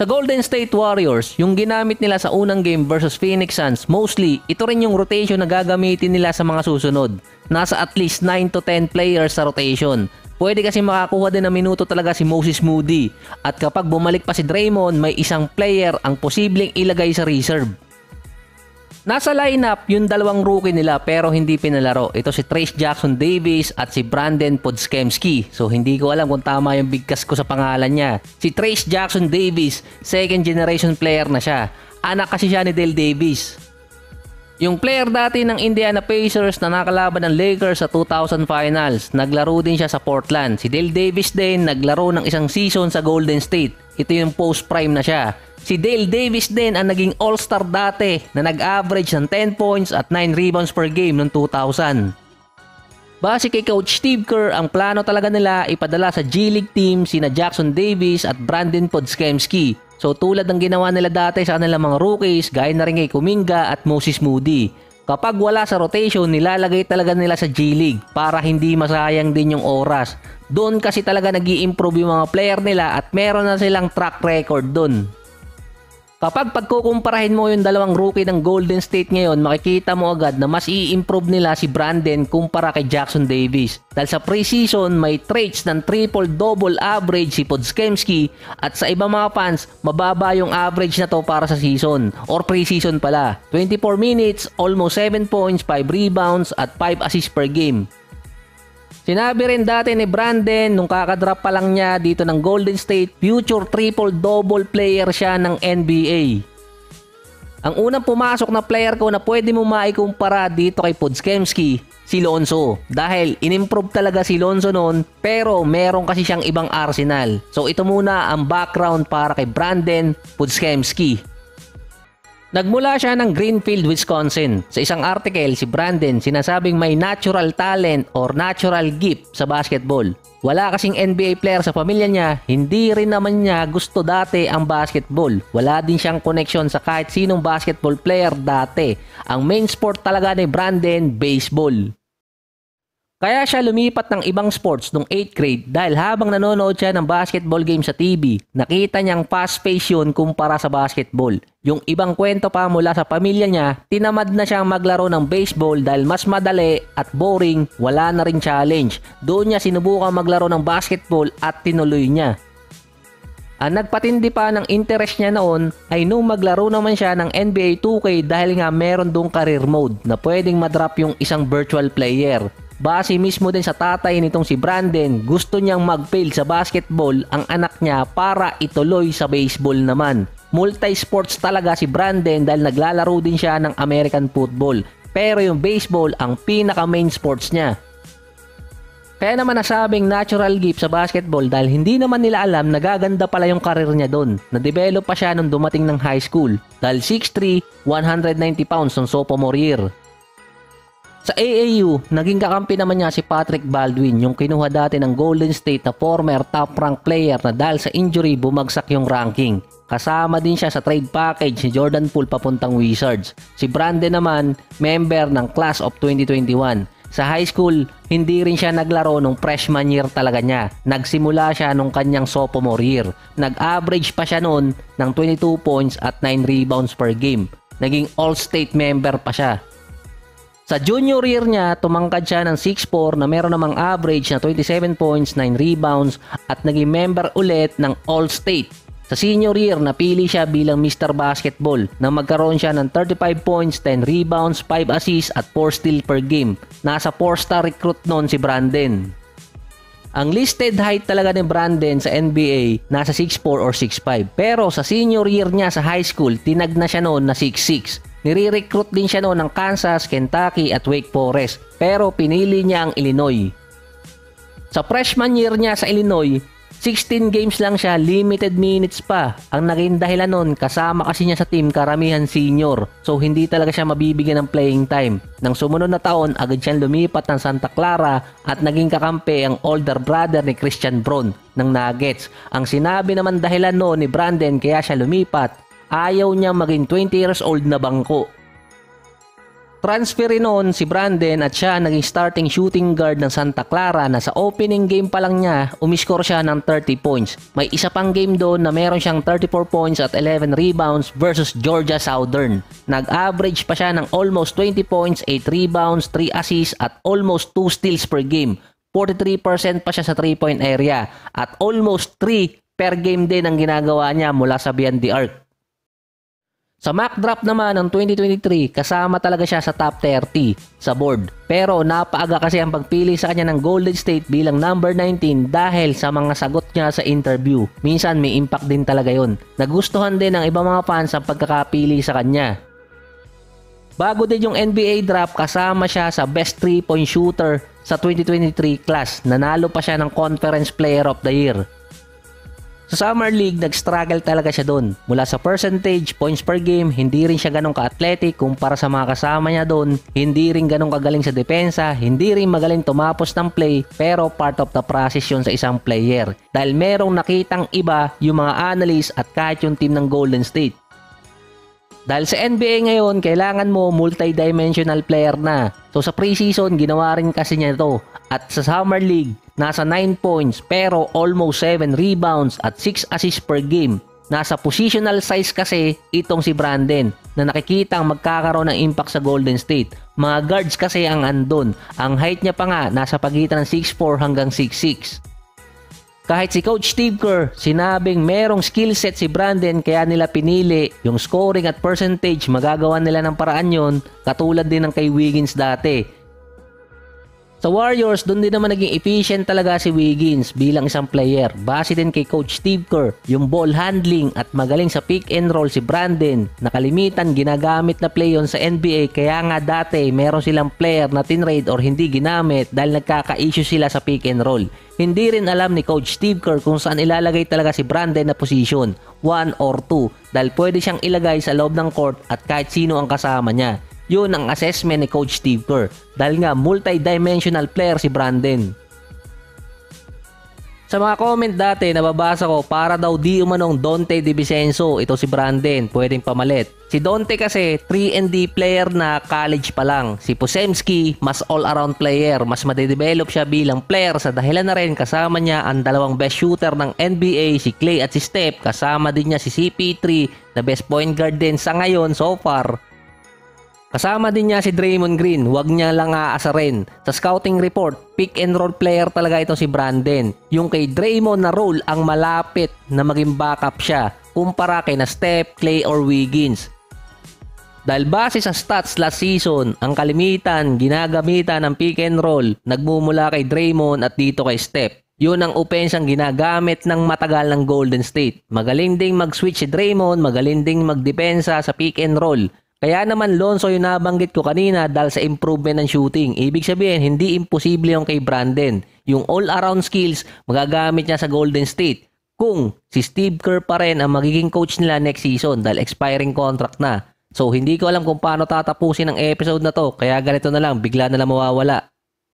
Sa Golden State Warriors, yung ginamit nila sa unang game versus Phoenix Suns, mostly, ito rin yung rotation na gagamitin nila sa mga susunod. Nasa at least 9 to 10 players sa rotation. Pwede kasi makakuha din ng minuto talaga si Moses Moody. At kapag bumalik pa si Draymond, may isang player ang posibleng ilagay sa reserve. Nasa lineup yung dalawang rookie nila pero hindi pinalaro. Ito si Trayce Jackson-Davis at si Brandon Podziemski. So hindi ko alam kung tama yung bigkas ko sa pangalan niya. Si Trayce Jackson-Davis, second generation player na siya. Anak kasi siya ni Dale Davis. Yung player dati ng Indiana Pacers na nakalaban ng Lakers sa 2000 Finals. Naglaro din siya sa Portland. Si Dale Davis din naglaro ng isang season sa Golden State. Ito yung post-prime na siya. Si Dale Davis din ang naging all-star dati na nag-average ng 10 points at 9 rebounds per game noong 2000. Base kay Coach Steve Kerr, ang plano talaga nila ipadala sa G-League team sina Jackson Davis at Brandon Podziemski. So tulad ng ginawa nila dati sa kanilang mga rookies, gaya na rin kay Kuminga at Moses Moody. Kapag wala sa rotation, nilalagay talaga nila sa G-League para hindi masayang din yung oras. Doon kasi talaga nag-i-improve yung mga player nila at meron na silang track record doon. Kapag pagkukumparahin mo yung dalawang rookie ng Golden State ngayon, makikita mo agad na mas i-improve nila si Brandon kumpara kay Jackson Davis. Dahil sa preseason, may traits ng triple-double average si Podziemski at sa ibang mga fans, mababa yung average na to para sa season or preseason pala. 24 minutes, almost 7 points, 5 rebounds at 5 assists per game. Sinabi rin dati ni Brandon nung kakadrop pa lang niya dito ng Golden State, future triple-double player siya ng NBA. Ang unang pumasok na player ko na pwede mo maikumpara dito kay Podziemski, si Lonzo. Dahil inimprove talaga si Lonzo noon pero meron kasi siyang ibang arsenal. So ito muna ang background para kay Brandon Podziemski. Nagmula siya ng Greenfield, Wisconsin. Sa isang article, si Brandon sinasabing may natural talent or natural gift sa basketball. Wala kasing NBA player sa pamilya niya, hindi rin naman niya gusto dati ang basketball. Wala din siyang connection sa kahit sinong basketball player dati. Ang main sport talaga ni Brandon, baseball. Kaya siya lumipat ng ibang sports nung 8th grade dahil habang nanonood siya ng basketball game sa TV, nakita niyang fast-paced yun kumpara sa basketball. Yung ibang kwento pa mula sa pamilya niya, tinamad na siyang maglaro ng baseball dahil mas madali at boring, wala na rin challenge. Doon niya sinubukan maglaro ng basketball at tinuloy niya. Ang nagpatindi pa ng interest niya noon ay nung maglaro naman siya ng NBA 2K dahil nga meron doong career mode na pwedeng madrop yung isang virtual player. Base mismo din sa tatay nitong si Brandon, gusto niyang mag-fail sa basketball ang anak niya para ituloy sa baseball naman. Multi-sports talaga si Brandon dahil naglalaro din siya ng American football. Pero yung baseball ang pinaka-main sports niya. Kaya naman nasabing natural gift sa basketball dahil hindi naman nila alam na gaganda pala yung karir niya doon. Na-develop pa siya nung dumating ng high school dahil 6'3", 190 pounds ng sophomore year. Sa AAU, naging kakampi naman niya si Patrick Baldwin, yung kinuha dati ng Golden State na former top-rank player na dahil sa injury bumagsak yung ranking. Kasama din siya sa trade package ni Jordan Poole papuntang Wizards. Si Brandon naman, member ng Class of 2021. Sa high school, hindi rin siya naglaro nung freshman year talaga niya. Nagsimula siya nung kanyang sophomore year. Nag-average pa siya noon ng 22 points at 9 rebounds per game. Naging all-state member pa siya. Sa junior year niya, tumangkad siya ng 6'4" na meron namang average na 27 points, 9 rebounds at naging member ulit ng All-State. Sa senior year, napili siya bilang Mr. Basketball na magkaroon siya ng 35 points, 10 rebounds, 5 assists at 4 steals per game. Nasa 4-star recruit noon si Brandon. Ang listed height talaga ni Brandon sa NBA nasa 6'4" or 6'5". Pero sa senior year niya sa high school, tinag na siya noon na 6'6". Nire-recruit din siya noon ng Kansas, Kentucky at Wake Forest pero pinili niya ang Illinois. Sa freshman year niya sa Illinois, 16 games lang siya, limited minutes pa. Ang naging dahilan noon, kasama kasi niya sa team karamihan senior so hindi talaga siya mabibigyan ng playing time. Nang sumunod na taon, agad siyang lumipat ng Santa Clara at naging kakampi ang older brother ni Christian Braun ng Nuggets. Ang sinabi naman dahilan noon ni Brandon kaya siya lumipat, ayaw niya maging 20 years old na bangko. Transfer rin noon si Brandon at siya naging starting shooting guard ng Santa Clara na sa opening game pa lang niya, umiskor siya ng 30 points. May isa pang game doon na meron siyang 34 points at 11 rebounds versus Georgia Southern. Nag-average pa siya ng almost 20 points, 8 rebounds, 3 assists at almost 2 steals per game. 43% pa siya sa 3-point area at almost 3 per game din ang ginagawa niya mula sa beyond the arc. Sa mock draft naman ng 2023, kasama talaga siya sa top 30 sa board. Pero napaaga kasi ang pagpili sa kanya ng Golden State bilang number 19 dahil sa mga sagot niya sa interview. Minsan may impact din talaga yon. Nagustuhan din ng ibang mga fans ang pagkakapili sa kanya. Bago din yung NBA draft, kasama siya sa best 3-point shooter sa 2023 class. Nanalo pa siya ng Conference Player of the Year. Sa Summer League, nag-struggle talaga siya doon. Mula sa percentage, points per game, hindi rin siya ganong ka-athletic kumpara sa mga kasama niya doon. Hindi rin ganong kagaling sa depensa, hindi rin magaling tumapos ng play, pero part of the process yun sa isang player. Dahil merong nakitang iba yung mga analysts at kahit yung team ng Golden State. Dahil sa NBA ngayon, kailangan mo multi-dimensional player na. So sa preseason, ginawa rin kasi niya ito. At sa Summer League, nasa 9 points pero almost 7 rebounds at 6 assists per game. Nasa positional size kasi itong si Brandon na nakikitang magkakaroon ng impact sa Golden State. Mga guards kasi ang andon. Ang height niya pa nga nasa pagitan ng 6'4 hanggang 6'6. Kahit si Coach Steve Kerr, sinabing merong skill set si Brandon kaya nila pinili yung scoring at percentage, magagawa nila ng paraan yon, katulad din ng kay Wiggins dati. Sa Warriors, doon din naman naging efficient talaga si Wiggins bilang isang player. Base din kay Coach Steve Kerr, yung ball handling at magaling sa pick and roll si Brandon. Nakalimitan ginagamit na play yon sa NBA kaya nga dati meron silang player na tinrade or hindi ginamit dahil nagkaka-issue sila sa pick and roll. Hindi rin alam ni Coach Steve Kerr kung saan ilalagay talaga si Brandon na position, 1 or 2, dahil pwede siyang ilagay sa loob ng court at kahit sino ang kasama niya. Yun ang assessment ni Coach Steve Kerr dahil nga multi-dimensional player si Brandon. Sa mga comment dati nababasa ko para daw di umanong Donte DiVincenzo, ito si Brandon, pwedeng pamalit. Si Donte kasi 3&D player na college pa lang. Si Posemski mas all-around player, mas madedevelop siya bilang player sa dahilan na rin kasama niya ang dalawang best shooter ng NBA, si Klay at si Steph. Kasama din niya si CP3 na best point guard din sa ngayon so far. Kasama din niya si Draymond Green, huwag niya lang aasarin. Sa scouting report, pick and roll player talaga ito si Brandon. Yung kay Draymond na role ang malapit na maging backup siya kumpara kay na Steph, Klay or Wiggins. Dahil base sa stats last season, ang kalimitan ginagamitan ng pick and roll nagmumula kay Draymond at dito kay Steph. Yun ang opensang ginagamit ng matagal ng Golden State. Magaling ding mag-switch si Draymond, magaling ding magdepensa sa pick and roll. Kaya naman Lonzo yung nabanggit ko kanina dahil sa improvement ng shooting. Ibig sabihin, hindi imposible yung kay Brandon. Yung all-around skills, magagamit niya sa Golden State. Kung si Steve Kerr pa rin ang magiging coach nila next season dahil expiring contract na. So hindi ko alam kung paano tatapusin ang episode na to. Kaya ganito na lang, bigla na lang mawawala.